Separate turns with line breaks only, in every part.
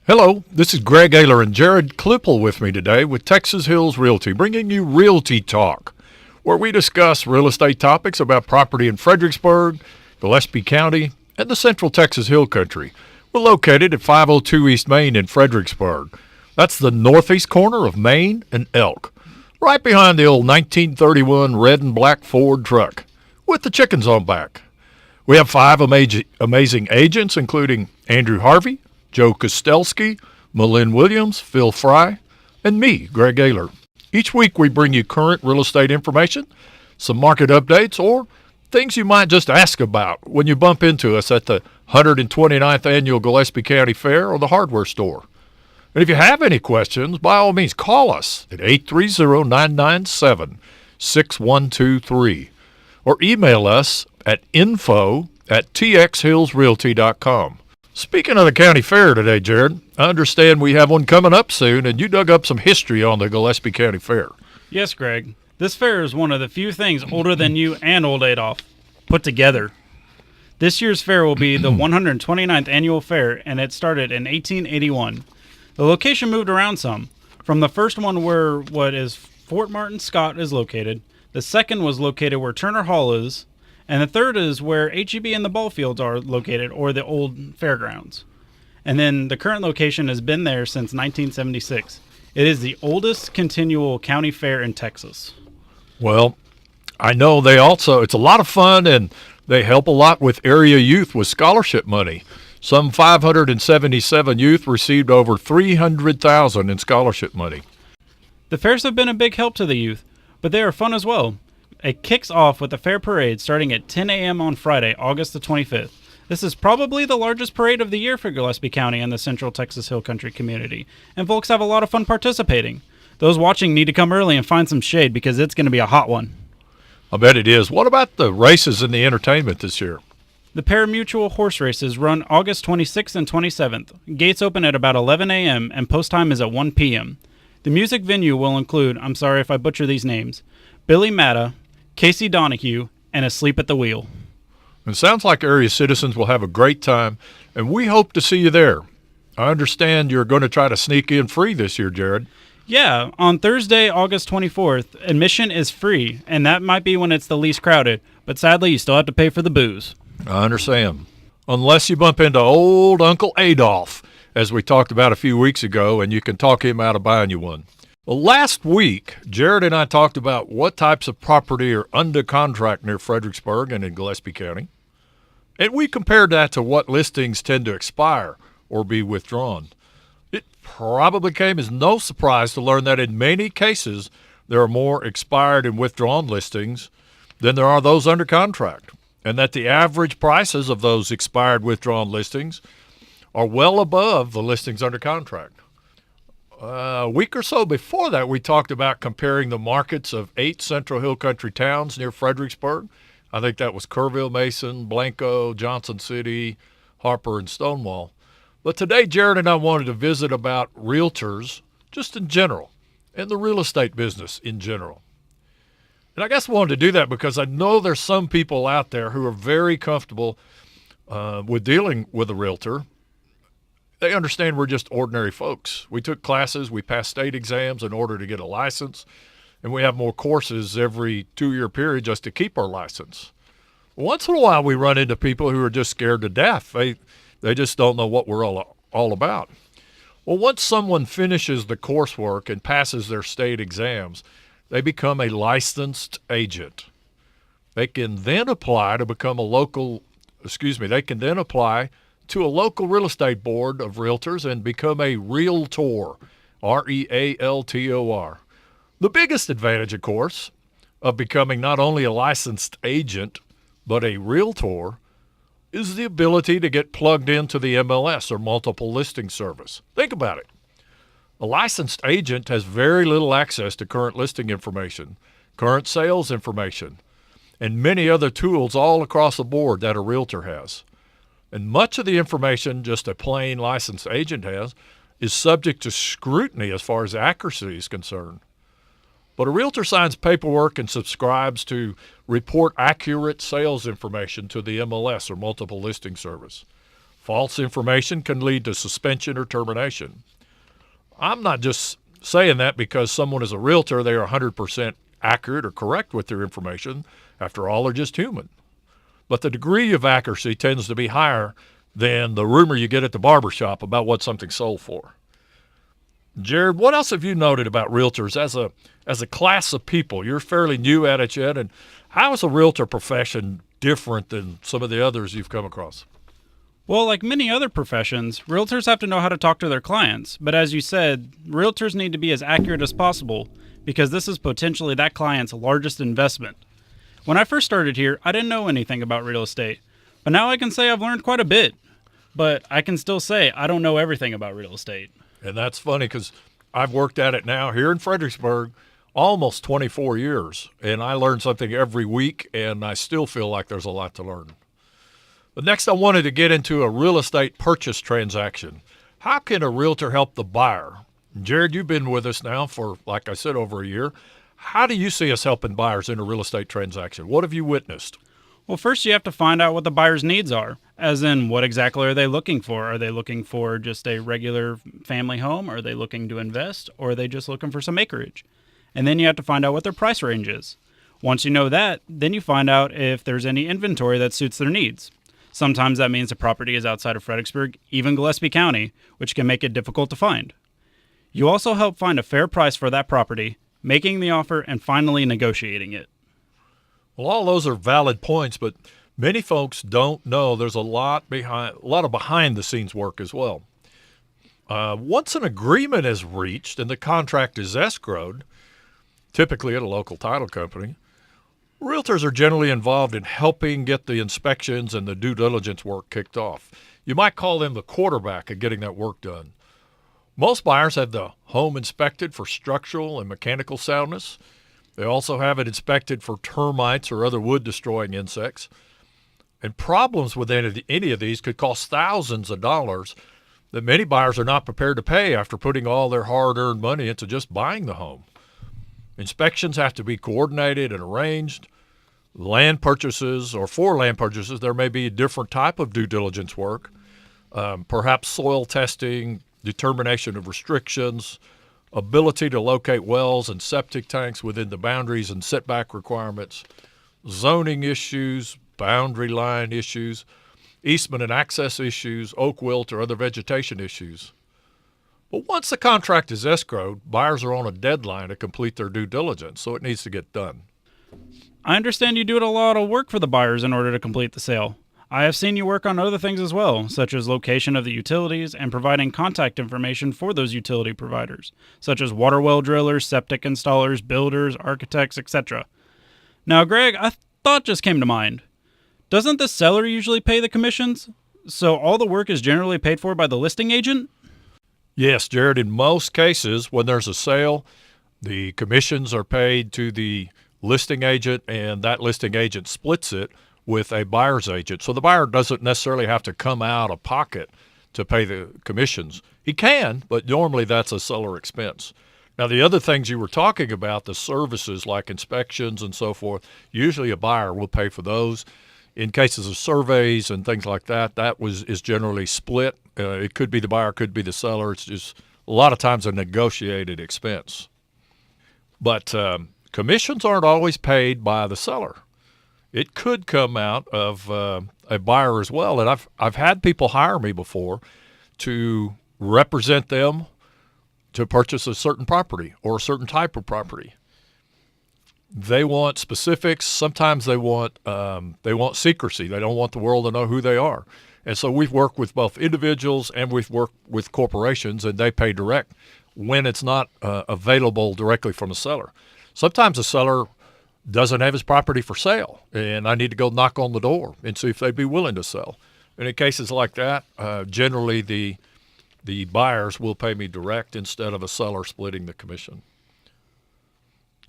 Hello, this is Greg Ayler and Jared Klippel with me today with Texas Hills Realty, bringing you Realty Talk, where we discuss real estate topics about property in Fredericksburg, Gillespie County, and the Central Texas Hill Country. We're located at 502 East Main in Fredericksburg. That's the northeast corner of Main and Elk, right behind the old 1931 red and black Ford truck with the chickens on back. We have five amazing agents, including Andrew Harvey, Joe Kostelski, Malin Williams, Phil Fry, and me, Greg Ayler. Each week we bring you current real estate information, some market updates, or things you might just ask about when you bump into us at the 129th Annual Gillespie County Fair or the hardware store. And if you have any questions, by all means, call us at 830-997-6123 or email us at info@txhillsrealty.com. Speaking of the county fair today, Jared, I understand we have one coming up soon, and you dug up some history on the Gillespie County Fair.
Yes, Greg. This fair is one of the few things older than you and old Adolf put together. This year's fair will be the 129th annual fair, and it started in 1881. The location moved around some. From the first one where what is Fort Martin Scott is located, the second was located where Turner Hall is, and the third is where HEB and the ball fields are located, or the old fairgrounds. And then the current location has been there since 1976. It is the oldest continual county fair in Texas.
Well, I know it's a lot of fun, and they help a lot with area youth with scholarship money. Some 577 youth received over $300,000 in scholarship money.
The fairs have been a big help to the youth, but they are fun as well. It kicks off with the fair parade starting at 10 a.m. on Friday, August the 25th. This is probably the largest parade of the year for Gillespie County and the Central Texas Hill Country community, and folks have a lot of fun participating. Those watching need to come early and find some shade because it's going to be a hot one.
I bet it is. What about the races and the entertainment this year?
The pari-mutuel horse races run August 26th and 27th. Gates open at about 11 a.m. and post time is at 1 p.m. The music venue will include, I'm sorry if I butcher these names, Billy Matta, Casey Donahue, and Asleep at the Wheel.
It sounds like area citizens will have a great time, and we hope to see you there. I understand you're going to try to sneak in free this year, Jared.
Yeah, on Thursday, August 24th, admission is free, and that might be when it's the least crowded, but sadly you still have to pay for the booze.
I understand. Unless you bump into old Uncle Adolf, as we talked about a few weeks ago, and you can talk him out of buying you one. Well, last week, Jared and I talked about what types of property are under contract near Fredericksburg and in Gillespie County, and we compared that to what listings tend to expire or be withdrawn. It probably came as no surprise to learn that in many cases, there are more expired and withdrawn listings than there are those under contract, and that the average prices of those expired withdrawn listings are well above the listings under contract. A week or so before that, we talked about comparing the markets of 8 Central Hill Country towns near Fredericksburg. I think that was Kerrville, Mason, Blanco, Johnson City, Harper, and Stonewall. But today, Jared and I wanted to visit about realtors just in general and the real estate business in general. And I guess I wanted to do that because I know there's some people out there who are very comfortable with dealing with a realtor. They understand we're just ordinary folks. We took classes, we passed state exams in order to get a license, and we have more courses every 2-year period just to keep our license. Once in a while, we run into people who are just scared to death. They just don't know what we're all about. Well, once someone finishes the coursework and passes their state exams, they become a licensed agent. They can then apply to become they can then apply to a local real estate board of realtors and become a Realtor, Realtor. The biggest advantage, of course, of becoming not only a licensed agent, but a Realtor, is the ability to get plugged into the MLS, or multiple listing service. Think about it. A licensed agent has very little access to current listing information, current sales information, and many other tools all across the board that a realtor has. And much of the information just a plain licensed agent has is subject to scrutiny as far as accuracy is concerned. But a realtor signs paperwork and subscribes to report accurate sales information to the MLS, or multiple listing service. False information can lead to suspension or termination. I'm not just saying that because someone is a realtor, they are 100% accurate or correct with their information. After all, they're just human. But the degree of accuracy tends to be higher than the rumor you get at the barbershop about what something's sold for. Jared, what else have you noted about realtors as a class of people? You're fairly new at it yet, and how is the realtor profession different than some of the others you've come across?
Well, like many other professions, realtors have to know how to talk to their clients. But as you said, realtors need to be as accurate as possible because this is potentially that client's largest investment. When I first started here, I didn't know anything about real estate, but now I can say I've learned quite a bit. But I can still say I don't know everything about real estate.
And that's funny because I've worked at it now here in Fredericksburg almost 24 years, and I learn something every week, and I still feel like there's a lot to learn. But next, I wanted to get into a real estate purchase transaction. How can a realtor help the buyer? Jared, you've been with us now for, like I said, over a year. How do you see us helping buyers in a real estate transaction? What have you witnessed?
Well, first you have to find out what the buyer's needs are, as in what exactly are they looking for? Are they looking for just a regular family home? Are they looking to invest? Or are they just looking for some acreage? And then you have to find out what their price range is. Once you know that, then you find out if there's any inventory that suits their needs. Sometimes that means the property is outside of Fredericksburg, even Gillespie County, which can make it difficult to find. You also help find a fair price for that property, making the offer, and finally negotiating it.
Well, all those are valid points, but many folks don't know there's a lot of behind-the-scenes work as well. Once an agreement is reached and the contract is escrowed, typically at a local title company, realtors are generally involved in helping get the inspections and the due diligence work kicked off. You might call them the quarterback at getting that work done. Most buyers have the home inspected for structural and mechanical soundness. They also have it inspected for termites or other wood-destroying insects. And problems with any of these could cost thousands of dollars that many buyers are not prepared to pay after putting all their hard-earned money into just buying the home. Inspections have to be coordinated and arranged. For land purchases, there may be a different type of due diligence work, perhaps soil testing, determination of restrictions, ability to locate wells and septic tanks within the boundaries and setback requirements, zoning issues, boundary line issues, easement and access issues, oak wilt or other vegetation issues. But once the contract is escrowed, buyers are on a deadline to complete their due diligence, so it needs to get done.
I understand you do a lot of work for the buyers in order to complete the sale. I have seen you work on other things as well, such as location of the utilities and providing contact information for those utility providers, such as water well drillers, septic installers, builders, architects, etc. Now, Greg, a thought just came to mind. Doesn't the seller usually pay the commissions? So all the work is generally paid for by the listing agent?
Yes, Jared, in most cases, when there's a sale, the commissions are paid to the listing agent, and that listing agent splits it with a buyer's agent. So the buyer doesn't necessarily have to come out of pocket to pay the commissions. He can, but normally that's a seller expense. Now, the other things you were talking about, the services like inspections and so forth, usually a buyer will pay for those. In cases of surveys and things like that, is generally split. It could be the buyer, could be the seller. It's just a lot of times a negotiated expense. But commissions aren't always paid by the seller. It could come out of a buyer as well. And I've had people hire me before to represent them to purchase a certain property or a certain type of property. They want specifics. Sometimes they want secrecy. They don't want the world to know who they are. And so we've worked with both individuals and we've worked with corporations, and they pay direct when it's not available directly from a seller. Sometimes a seller doesn't have his property for sale, and I need to go knock on the door and see if they'd be willing to sell. And in cases like that, generally the buyers will pay me direct instead of a seller splitting the commission.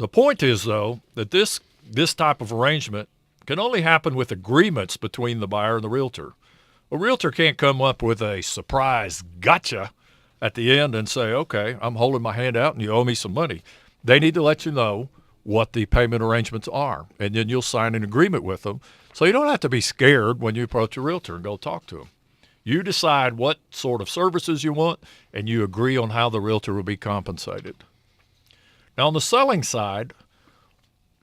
The point is, though, that this type of arrangement can only happen with agreements between the buyer and the realtor. A realtor can't come up with a surprise gotcha at the end and say, okay, I'm holding my hand out and you owe me some money. They need to let you know what the payment arrangements are, and then you'll sign an agreement with them. So you don't have to be scared when you approach a realtor and go talk to them. You decide what sort of services you want, and you agree on how the realtor will be compensated. Now, on the selling side,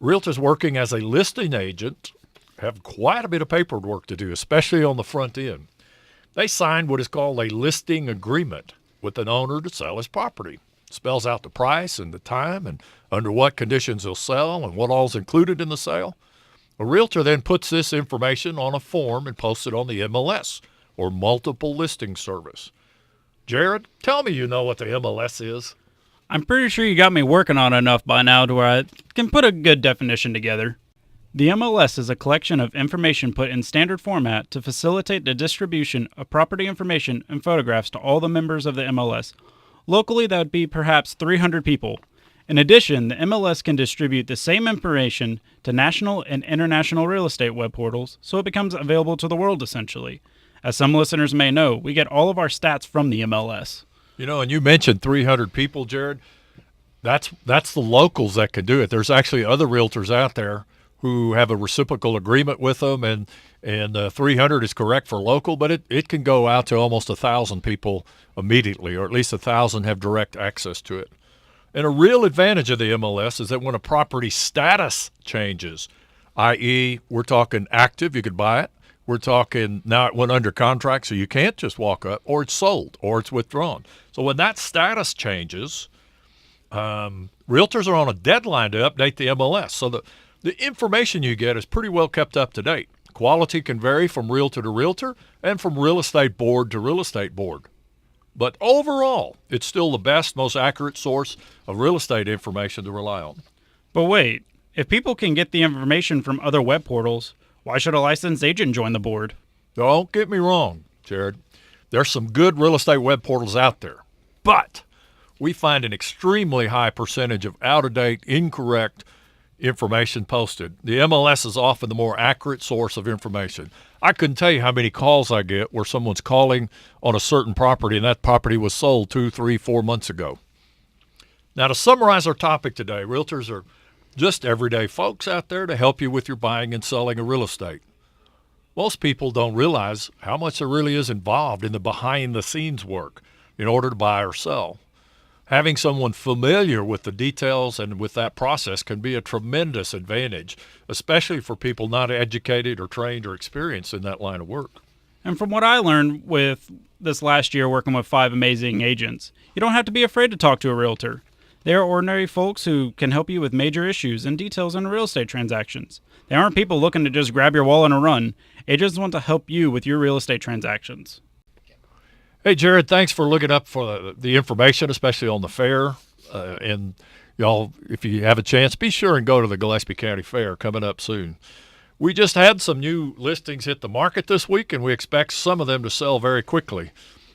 realtors working as a listing agent have quite a bit of paperwork to do, especially on the front end. They sign what is called a listing agreement with an owner to sell his property. It spells out the price and the time and under what conditions he'll sell and what all is included in the sale. A realtor then puts this information on a form and posts it on the MLS, or multiple listing service. Jared, tell me you know what the MLS is.
I'm pretty sure you got me working on it enough by now to where I can put a good definition together. The MLS is a collection of information put in standard format to facilitate the distribution of property information and photographs to all the members of the MLS. Locally, that would be perhaps 300 people. In addition, the MLS can distribute the same information to national and international real estate web portals, so it becomes available to the world essentially. As some listeners may know, we get all of our stats from the MLS.
You know, and you mentioned 300 people, Jared. That's the locals that can do it. There's actually other realtors out there who have a reciprocal agreement with them, and 300 is correct for local, but it can go out to almost 1,000 people immediately, or at least 1,000 have direct access to it. And a real advantage of the MLS is that when a property status changes, i.e., we're talking active, you could buy it. We're talking now it went under contract, so you can't just walk up, or it's sold, or it's withdrawn. So when that status changes, realtors are on a deadline to update the MLS. So the information you get is pretty well kept up to date. Quality can vary from realtor to realtor and from real estate board to real estate board. But overall, it's still the best, most accurate source of real estate information to rely on.
But wait, if people can get the information from other web portals, why should a licensed agent join the board?
Don't get me wrong, Jared. There's some good real estate web portals out there, but we find an extremely high percentage of out-of-date, incorrect information posted. The MLS is often the more accurate source of information. I couldn't tell you how many calls I get where someone's calling on a certain property and that property was sold 2, 3, 4 months ago. Now, to summarize our topic today, realtors are just everyday folks out there to help you with your buying and selling of real estate. Most people don't realize how much there really is involved in the behind-the-scenes work in order to buy or sell. Having someone familiar with the details and with that process can be a tremendous advantage, especially for people not educated or trained or experienced in that line of work.
And from what I learned with this last year working with 5 amazing agents, you don't have to be afraid to talk to a realtor. They are ordinary folks who can help you with major issues and details in real estate transactions. They aren't people looking to just grab your wallet and run. Agents want to help you with your real estate transactions.
Hey, Jared, thanks for looking up for the information, especially on the fair. And y'all, if you have a chance, be sure and go to the Gillespie County Fair coming up soon. We just had some new listings hit the market this week, and we expect some of them to sell very quickly,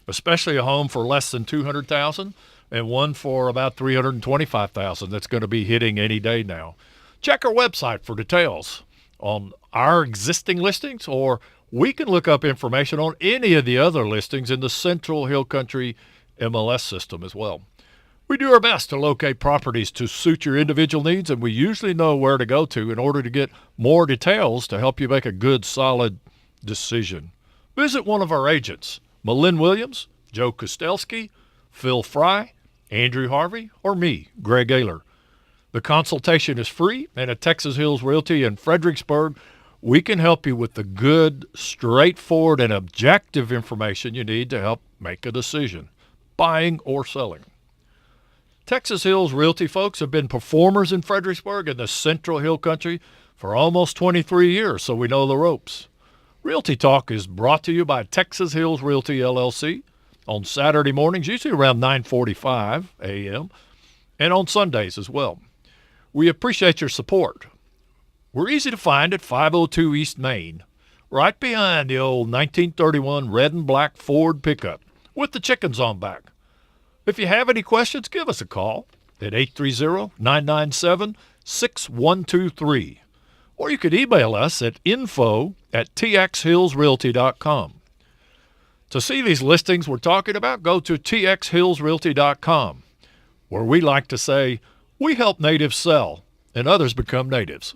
especially a home for less than $200,000 and one for about $325,000 that's going to be hitting any day now. Check our website for details on our existing listings, or we can look up information on any of the other listings in the Central Hill Country MLS system as well. We do our best to locate properties to suit your individual needs, and we usually know where to go to in order to get more details to help you make a good, solid decision. Visit one of our agents, Malin Williams, Joe Kostelski, Phil Fry, Andrew Harvey, or me, Greg Ayler. The consultation is free, and at Texas Hills Realty in Fredericksburg, we can help you with the good, straightforward, and objective information you need to help make a decision, buying or selling. Texas Hills Realty folks have been performers in Fredericksburg and the Central Hill Country for almost 23 years, so we know the ropes. Realty Talk is brought to you by Texas Hills Realty, LLC, on Saturday mornings, usually around 9:45 a.m., and on Sundays as well. We appreciate your support. We're easy to find at 502 East Main, right behind the old 1931 red and black Ford pickup with the chickens on back. If you have any questions, give us a call at 830-997-6123. Or you could email us at info@txhillsrealty.com. To see these listings we're talking about, go to txhillsrealty.com, where we like to say, we help natives sell and others become natives.